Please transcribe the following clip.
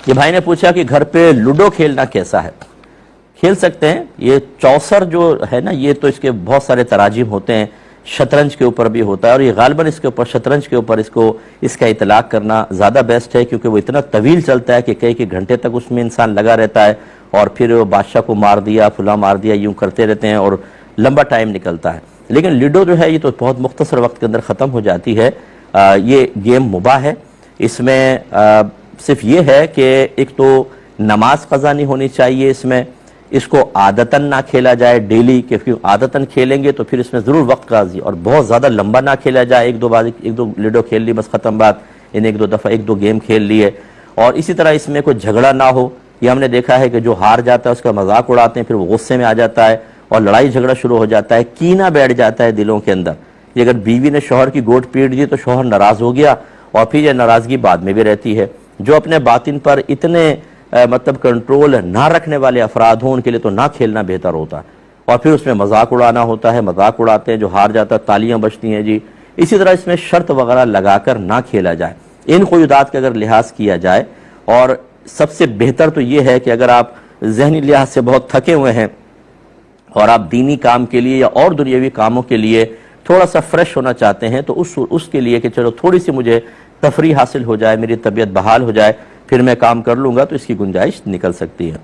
یہ بھائی نے پوچھا کہ گھر پہ لوڈو کھیلنا کیسا ہے؟ کھیل سکتے ہیں. یہ چوسر جو ہے نا، یہ تو اس کے بہت سارے تراجم ہوتے ہیں، شطرنج کے اوپر بھی ہوتا ہے، اور یہ غالباً اس کے اوپر شطرنج کے اوپر اس کا اطلاق کرنا زیادہ بیسٹ ہے، کیونکہ وہ اتنا طویل چلتا ہے کہ کئی گھنٹے تک اس میں انسان لگا رہتا ہے، اور پھر وہ بادشاہ کو مار دیا، فلاں مار دیا، یوں کرتے رہتے ہیں اور لمبا ٹائم نکلتا ہے. لیکن لوڈو جو ہے یہ تو بہت مختصر وقت کے اندر ختم ہو جاتی ہے. یہ گیم مباح ہے. اس میں صرف یہ ہے کہ ایک تو نماز قضا نہیں ہونی چاہیے اس کو عادتاً نہ کھیلا جائے ڈیلی، کیونکہ عادتاً کھیلیں گے تو پھر اس میں ضرور وقت قاضی، اور بہت زیادہ لمبا نہ کھیلا جائے. ایک دو لوڈو کھیل لی بس ختم بات، ایک دو گیم کھیل لیے. اور اسی طرح اس میں کوئی جھگڑا نہ ہو. یہ ہم نے دیکھا ہے کہ جو ہار جاتا ہے اس کا مذاق اڑاتے ہیں، پھر وہ غصے میں آ جاتا ہے اور لڑائی جھگڑا شروع ہو جاتا ہے، کینہ بیٹھ جاتا ہے دلوں کے اندر. یہ اگر بیوی نے شوہر کی گوٹ پیٹ دی تو شوہر ناراض ہو گیا، اور پھر یہ ناراضگی بعد میں بھی رہتی ہے. جو اپنے باطن پر اتنے کنٹرول نہ رکھنے والے افراد ہوں، ان کے لیے تو نہ کھیلنا بہتر ہوتا ہے. اور پھر اس میں مذاق اڑانا ہوتا ہے، مذاق اڑاتے ہیں، جو ہار جاتا ہے تالیاں بجتی ہیں جی. اسی طرح اس میں شرط وغیرہ لگا کر نہ کھیلا جائے. ان قیودات کا اگر لحاظ کیا جائے، اور سب سے بہتر تو یہ ہے کہ اگر آپ ذہنی لحاظ سے بہت تھکے ہوئے ہیں اور آپ دینی کام کے لیے یا اور دنیاوی کاموں کے لیے تھوڑا سا فریش ہونا چاہتے ہیں، تو اس کے لیے کہ چلو تھوڑی سی مجھے تفریح حاصل ہو جائے، میری طبیعت بحال ہو جائے، پھر میں کام کر لوں گا، تو اس کی گنجائش نکل سکتی ہے.